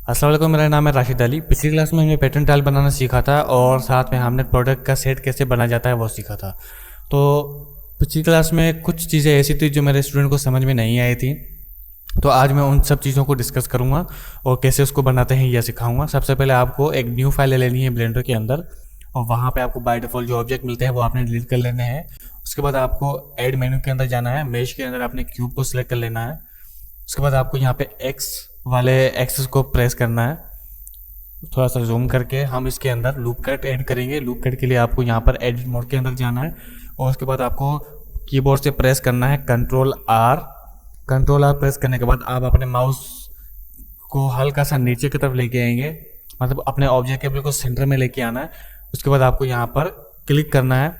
अस्सलाम वालेकुम, मेरा नाम है राशिद अली। पिछली क्लास में हमने पैटर्न टाइल बनाना सीखा था और साथ में हमने प्रोडक्ट का सेट कैसे बना जाता है वो सीखा था। तो पिछली क्लास में कुछ चीज़ें ऐसी थी जो मेरे स्टूडेंट को समझ में नहीं आई थी, तो आज मैं उन सब चीज़ों को डिस्कस करूँगा और कैसे उसको बनाते हैं यह सिखाऊंगा। सबसे पहले आपको एक न्यू फाइल ले लेनी है ब्लेंडर के अंदर, और वहाँ पे आपको बाय डिफ़ॉल्ट जो ऑब्जेक्ट मिलते हैं वो आपने डिलीट कर लेने हैं। उसके बाद आपको ऐड मेन्यू के अंदर जाना है, मेश के अंदर आपने क्यूब को सिलेक्ट कर लेना है। उसके बाद आपको यहाँ पे एक्स वाले एक्सेस को प्रेस करना है। थोड़ा सा जूम करके हम इसके अंदर लूप कट ऐड करेंगे। लूप कट के लिए आपको यहाँ पर एडिट मोड के अंदर जाना है और उसके बाद आपको कीबोर्ड से प्रेस करना है कंट्रोल आर प्रेस करने के बाद आप अपने माउस को हल्का सा नीचे की तरफ लेके आएंगे, मतलब अपने ऑब्जेक्ट के बिल्कुल सेंटर में लेके आना है। उसके बाद आपको यहाँ पर क्लिक करना है,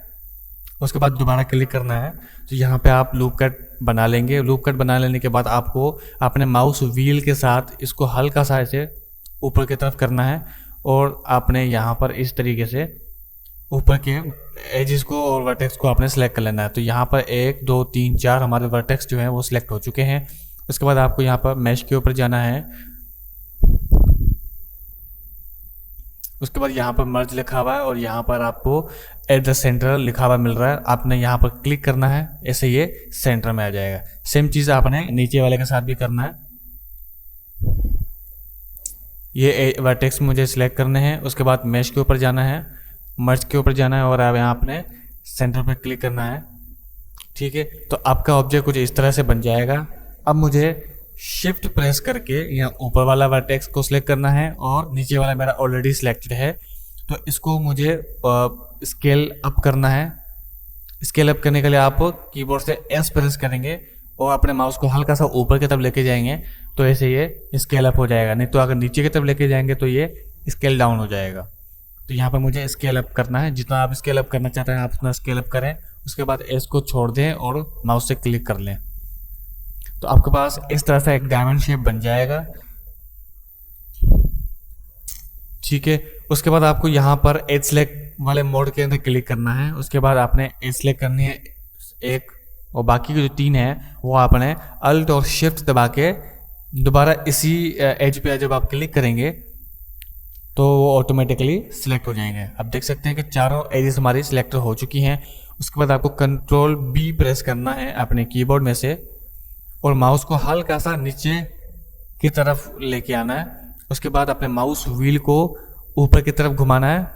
उसके बाद दोबारा क्लिक करना है, तो यहाँ पे आप लूप कट बना लेंगे। लूप कट बना लेने के बाद आपको अपने माउस व्हील के साथ इसको हल्का सा ऐसे ऊपर की तरफ करना है और आपने यहाँ पर इस तरीके से ऊपर के एजेस को और वर्टेक्स को आपने सेलेक्ट कर लेना है। तो यहाँ पर 1 2 3 4 हमारे वर्टेक्स जो हैं वो सिलेक्ट हो चुके हैं। उसके बाद आपको यहाँ पर मैश के ऊपर जाना है। उसके बाद यहाँ पर मर्ज लिखा हुआ है और यहाँ पर आपको एट द सेंटर लिखा हुआ मिल रहा है, आपने यहाँ पर क्लिक करना है, ऐसे ये सेंटर में आ जाएगा। सेम चीज़ आपने नीचे वाले के साथ भी करना है। ये वर्टेक्स मुझे सिलेक्ट करने हैं। उसके बाद मैश के ऊपर जाना है, मर्ज के ऊपर जाना है और अब यहाँ आपने सेंटर पर क्लिक करना है। ठीक है, तो आपका ऑब्जेक्ट कुछ इस तरह से बन जाएगा। अब मुझे शिफ्ट प्रेस करके यहाँ ऊपर वाला वर्टेक्स को सिलेक्ट करना है और नीचे वाला मेरा ऑलरेडी सिलेक्टेड है, तो इसको मुझे स्केल अप करना है। स्केल अप करने के लिए आप कीबोर्ड से एस प्रेस करेंगे और अपने माउस को हल्का सा ऊपर की तरफ लेके जाएंगे, तो ऐसे ये स्केल अप हो जाएगा। नहीं तो अगर नीचे की तरफ लेके जाएंगे तो ये स्केल डाउन हो जाएगा। तो यहाँ पर मुझे स्केल अप करना है, जितना आप स्केल अप करना चाहते हैं आप उतना स्केल अप करें। उसके बाद एस को छोड़ दें और माउस से क्लिक कर लें, तो आपके पास इस तरह से एक डायमंड शेप बन जाएगा। ठीक है, उसके बाद आपको यहाँ पर एज सेलेक्ट वाले मोड के अंदर क्लिक करना है। उसके बाद आपने एज सेलेक्ट करनी है एक, और बाकी के जो 3 है वो आपने अल्ट और शिफ्ट दबा के दोबारा इसी एज पे जब आप क्लिक करेंगे तो वो ऑटोमेटिकली सिलेक्ट हो जाएंगे। अब देख सकते हैं कि चारों एजेस हमारी सिलेक्ट हो चुकी हैं। उसके बाद आपको कंट्रोल बी प्रेस करना है अपने कीबोर्ड में से और माउस को हल्का सा नीचे की तरफ लेके आना है। उसके बाद अपने माउस व्हील को ऊपर की तरफ घुमाना है।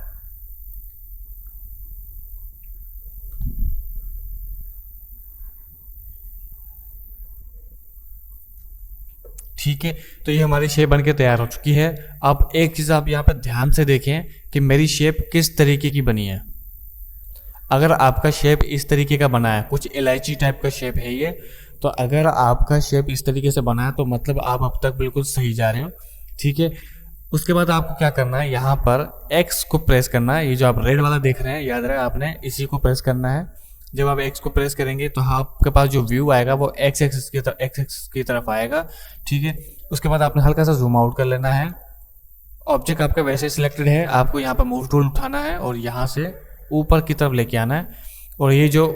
ठीक है, तो ये हमारी शेप बनके तैयार हो चुकी है। अब एक चीज़ आप यहाँ पर ध्यान से देखें कि मेरी शेप किस तरीके की बनी है। अगर आपका शेप इस तरीके का बना है, कुछ इलायची टाइप का शेप है ये, तो अगर आपका शेप इस तरीके से बना है तो मतलब आप अब तक बिल्कुल सही जा रहे हो। ठीक है, उसके बाद आपको क्या करना है, यहाँ पर एक्स को प्रेस करना है। ये जो आप रेड वाला देख रहे हैं, याद रहे आपने इसी को प्रेस करना है। जब आप एक्स को प्रेस करेंगे तो आपके पास जो व्यू आएगा वो एक्स एक्सिस की तरफ आएगा। ठीक है, उसके बाद आपने हल्का सा जूम आउट कर लेना है। ऑब्जेक्ट आपका वैसे सिलेक्टेड है, आपको यहाँ पर मूव टूल उठाना है और यहाँ से ऊपर की तरफ लेके आना है। और ये जो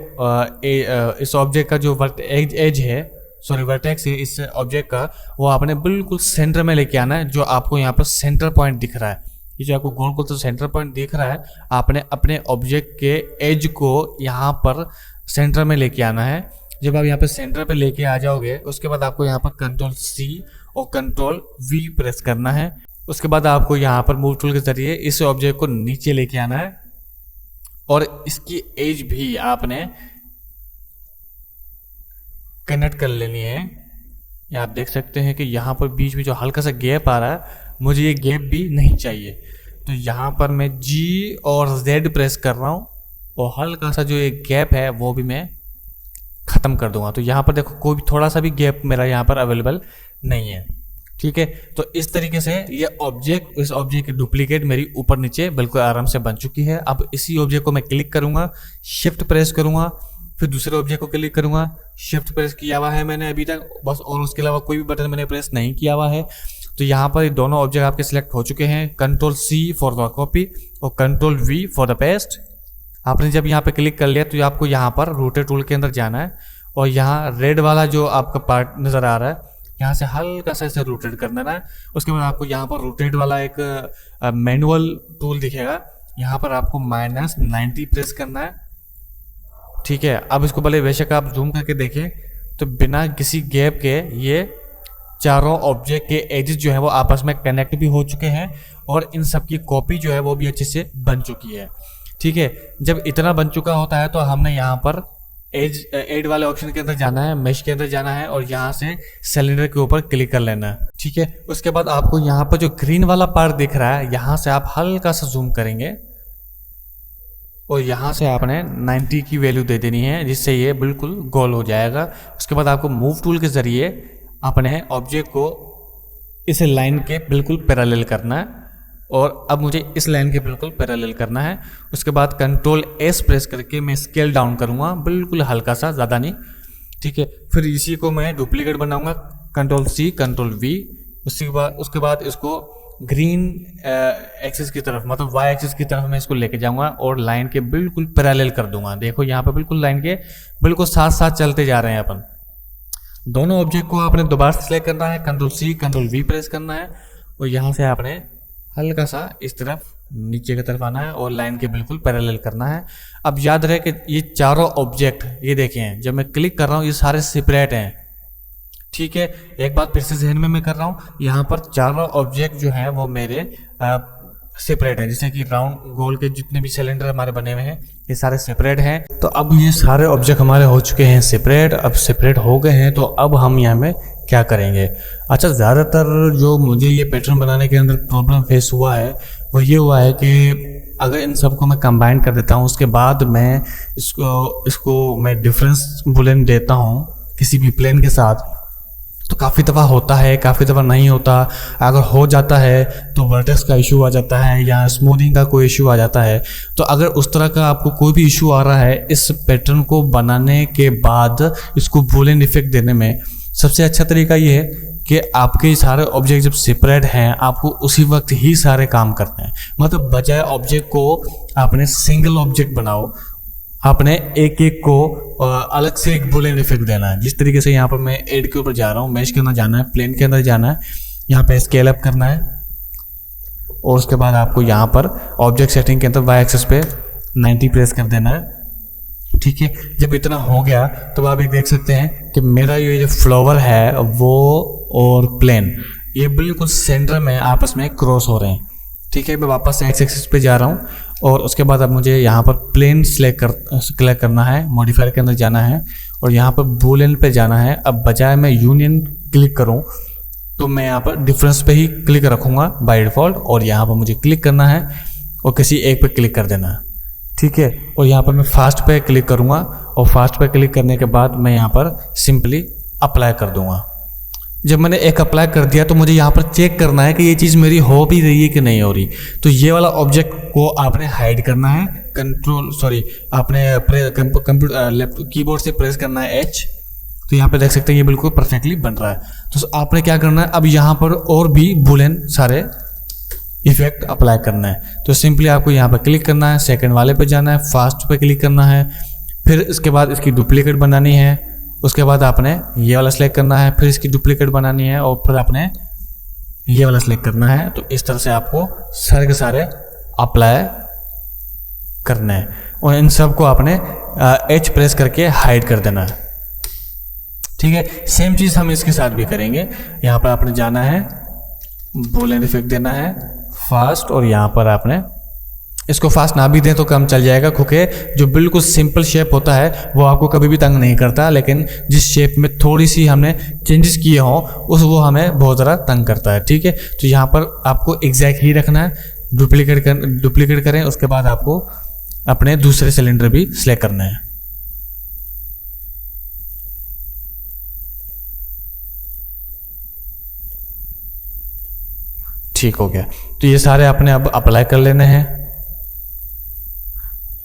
इस ऑब्जेक्ट का जो एज है, सॉरी वर्टेक्स है इस ऑब्जेक्ट का, वो आपने बिल्कुल सेंटर में लेके आना है। जो आपको यहाँ पर सेंटर पॉइंट दिख रहा है, ये जो आपको गोल गोल तो सेंटर पॉइंट दिख रहा है, आपने अपने ऑब्जेक्ट के एज को यहाँ पर सेंटर में लेके आना है। जब आप यहाँ पे सेंटर पे लेके आ जाओगे उसके बाद आपको यहाँ पर कंट्रोल सी और कंट्रोल वी प्रेस करना है। उसके बाद आपको यहाँ पर मूव टूल के जरिए इस ऑब्जेक्ट को नीचे लेके आना है और इसकी एज भी आपने कनेक्ट कर लेनी है। ये आप देख सकते हैं कि यहाँ पर बीच में जो हल्का सा गैप आ रहा है, मुझे ये गैप भी नहीं चाहिए। तो यहाँ पर मैं G और Z प्रेस कर रहा हूँ और हल्का सा जो ये गैप है वो भी मैं ख़त्म कर दूंगा। तो यहाँ पर देखो कोई भी थोड़ा सा भी गैप मेरा यहाँ पर अवेलेबल नहीं है। ठीक है, तो इस तरीके से ये ऑब्जेक्ट, इस ऑब्जेक्ट की डुप्लीकेट मेरी ऊपर नीचे बिल्कुल आराम से बन चुकी है। अब इसी ऑब्जेक्ट को मैं क्लिक करूंगा, शिफ्ट प्रेस करूंगा, फिर दूसरे ऑब्जेक्ट को क्लिक करूंगा। शिफ्ट प्रेस किया हुआ है मैंने अभी तक बस, और उसके अलावा कोई भी बटन मैंने प्रेस नहीं किया हुआ है। तो यहाँ पर दोनों ऑब्जेक्ट आपके सिलेक्ट हो चुके हैं। Control C for the copy और control V for the paste. आपने जब यहाँ पे क्लिक कर लिया तो आपको यहाँ पर रोटेट टूल के अंदर जाना है और यहाँ रेड वाला जो आपका पार्ट नज़र आ रहा है यहाँ से हल्का सा इसे रोटेट कर देना है। उसके बाद आपको यहाँ पर रोटेट वाला एक मैनुअल टूल दिखेगा, यहाँ पर आपको -90 प्रेस करना है। ठीक है, अब इसको भले बेशक आप जूम करके देखें तो बिना किसी गैप के ये चारों ऑब्जेक्ट के एजेस जो है वो आपस में कनेक्ट भी हो चुके हैं और इन सब की कॉपी जो है वो भी अच्छे से बन चुकी है। ठीक है, जब इतना बन चुका होता है तो हमने यहाँ पर एड वाले ऑप्शन के अंदर जाना है, मेश के अंदर जाना है और यहाँ से सिलेंडर के ऊपर क्लिक कर लेना है। ठीक है, उसके बाद आपको यहाँ पर जो ग्रीन वाला पार्ट दिख रहा है यहाँ से आप हल्का सा जूम करेंगे और यहाँ से आपने 90 की वैल्यू दे देनी है, जिससे ये बिल्कुल गोल हो जाएगा। उसके बाद आपको मूव टूल के ज़रिए अपने ऑब्जेक्ट को इस लाइन के बिल्कुल पैरेलल करना है और अब मुझे इस लाइन के बिल्कुल पैरेलल करना है। उसके बाद Ctrl+S प्रेस करके मैं स्केल डाउन करूँगा, बिल्कुल हल्का सा, ज़्यादा नहीं। ठीक है, फिर इसी को मैं डुप्लीकेट बनाऊँगा, Ctrl+C Ctrl+V। उसके बाद इसको ग्रीन एक्सिस की तरफ, मतलब वाई एक्सिस की तरफ मैं इसको लेके जाऊंगा और लाइन के बिल्कुल पैरेलल कर दूंगा। देखो यहाँ पे बिल्कुल लाइन के बिल्कुल साथ साथ चलते जा रहे हैं अपन। दोनों ऑब्जेक्ट को आपने दोबारा से सिलेक्ट करना है, Ctrl+C Ctrl+V प्रेस करना है और यहाँ से आपने हल्का सा इस तरफ नीचे की तरफ आना है और लाइन के बिल्कुल पैरेलल करना है। अब याद रहे कि ये चारों ऑब्जेक्ट, ये देखें जब मैं क्लिक कर रहा हूँ ये सारे सेपरेट हैं। ठीक है, एक बात फिर से जहन में मैं कर रहा हूँ, यहाँ पर चारों ऑब्जेक्ट जो है वो मेरे सेपरेट है, जैसे कि राउंड गोल के जितने भी सिलेंडर हमारे बने हुए हैं ये सारे सेपरेट हैं। तो अब ये सारे ऑब्जेक्ट हमारे हो चुके हैं सेपरेट। अब सेपरेट हो गए हैं तो अब हम यहाँ में क्या करेंगे। अच्छा, ज़्यादातर जो मुझे ये पैटर्न बनाने के अंदर प्रॉब्लम फेस हुआ है वो ये हुआ है कि अगर इन सबको मैं कंबाइन कर देता हूँ उसके बाद मैं इसको मैं डिफरेंस बुलेन देता हूँ किसी भी प्लेन के साथ, तो काफ़ी दफ़ा होता है, काफ़ी दफ़ा नहीं होता। अगर हो जाता है तो वर्टेक्स का इशू आ जाता है या स्मूथिंग का कोई इशू आ जाता है। तो अगर उस तरह का आपको कोई भी इशू आ रहा है, इस पैटर्न को बनाने के बाद इसको बूलियन इफेक्ट देने में सबसे अच्छा तरीका ये है कि आपके सारे ऑब्जेक्ट जब सेपरेट हैं आपको उसी वक्त ही सारे काम करने हैं। मतलब बजाय ऑब्जेक्ट को आपने सिंगल ऑब्जेक्ट बनाओ, आपने एक एक को अलग से एक बूलियन इफेक्ट देना है। जिस तरीके से यहाँ पर मैं एड के ऊपर जा रहा हूँ, मैश के अंदर जाना है, प्लेन के अंदर जाना है, यहाँ पे स्केल अप करना है और उसके बाद आपको यहाँ पर ऑब्जेक्ट सेटिंग के अंदर वाई एक्सिस पे 90 प्रेस कर देना है। ठीक है, जब इतना हो गया तो आप एक देख सकते हैं कि मेरा ये जो फ्लावर है वो और प्लेन ये बिल्कुल सेंटर में आपस में क्रॉस हो रहे हैं। ठीक है, मैं वापस एक्स एक्सिस पे जा रहा हूँ और उसके बाद अब मुझे यहाँ पर प्लेन सेलेक्ट करना है, मॉडिफायर के अंदर जाना है और यहाँ पर बूलियन पे जाना है। अब बजाय मैं यूनियन क्लिक करूँ तो मैं यहाँ पर डिफरेंस पे ही क्लिक रखूँगा बाय डिफ़ॉल्ट और यहाँ पर मुझे क्लिक करना है और किसी एक पे क्लिक कर देना है। ठीक है, और यहाँ पर मैं फास्ट पे क्लिक करूँगा और फास्ट पे क्लिक करने के बाद मैं यहाँ पर सिंपली अप्लाई कर दूँगा। जब मैंने एक अप्लाई कर दिया तो मुझे यहाँ पर चेक करना है कि ये चीज़ मेरी हो भी रही है कि नहीं हो रही। तो ये वाला ऑब्जेक्ट को आपने हाइड करना है, आपने कंप्यूटर कीबोर्ड से प्रेस करना है H। तो यहाँ पे देख सकते हैं ये बिल्कुल परफेक्टली बन रहा है। तो आपने क्या करना है, अब यहाँ पर और भी बूलियन सारे इफेक्ट अप्लाई करना है। तो सिंपली आपको यहाँ पर क्लिक करना है, सेकेंड वाले पे जाना है, फास्ट पे क्लिक करना है, फिर इसके बाद इसकी डुप्लीकेट बनानी है। उसके बाद आपने ये वाला सेलेक्ट करना है, फिर इसकी डुप्लीकेट बनानी है और फिर आपने ये वाला सेलेक्ट करना है। तो इस तरह से आपको सारे के सारे अप्लाई करना है और इन सब को आपने H प्रेस करके हाइड कर देना है। ठीक है, सेम चीज़ हम इसके साथ भी करेंगे। यहाँ पर आपने जाना है, बूलियन इफेक्ट देना है फास्ट और यहाँ पर आपने इसको फास्ट ना भी दें तो कम चल जाएगा, क्योंकि जो बिल्कुल सिंपल शेप होता है वो आपको कभी भी तंग नहीं करता, लेकिन जिस शेप में थोड़ी सी हमने चेंजेस किए हों वो हमें बहुत ज़्यादा तंग करता है। ठीक है, तो यहाँ पर आपको एग्जैक्ट ही रखना है, डुप्लीकेट करें। उसके बाद आपको अपने दूसरे सिलेंडर भी सिलेक्ट करना है। ठीक हो गया, तो ये सारे आपने अब अप्लाई कर लेने हैं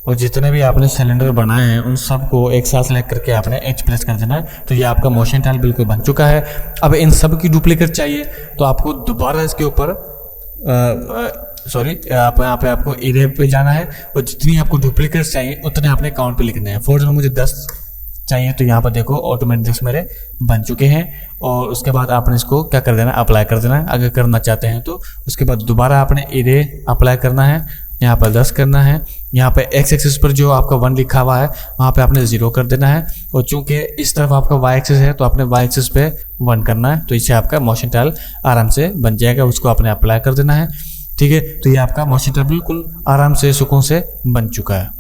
और जितने भी आपने सिलेंडर बनाए हैं उन सबको एक साथ सेलेक्ट करके आपने H प्रेस कर देना है। तो ये आपका मोशन टाइल बिल्कुल बन चुका है। अब इन सब की डुप्लीकेट चाहिए तो आपको दोबारा इसके ऊपर आप यहाँ पे आपको इरेज पे जाना है और जितनी आपको डुप्लीकेट चाहिए उतने आपने काउंट पे लिखने हैं। फॉर एग्जाम्पल मुझे 10 चाहिए तो यहाँ पर देखो ऑटोमेटिक्स मेरे बन चुके हैं। और उसके बाद आपने इसको क्या कर देना, अप्लाई कर देना है अगर करना चाहते हैं तो। उसके बाद दोबारा आपने इरे अप्लाई करना है, यहाँ पर 10 करना है। यहाँ पे एक्स एक्सिस पर जो आपका 1 लिखा हुआ है वहाँ पे आपने 0 कर देना है। और चूंकि इस तरफ आपका वाई एक्सिस है तो आपने वाई एक्सिस पे 1 करना है। तो इससे आपका मोशन टाइल आराम से बन जाएगा, उसको आपने अप्लाई कर देना है। ठीक है, तो ये आपका मोशन टाइल बिल्कुल आराम से सुकून से बन चुका है।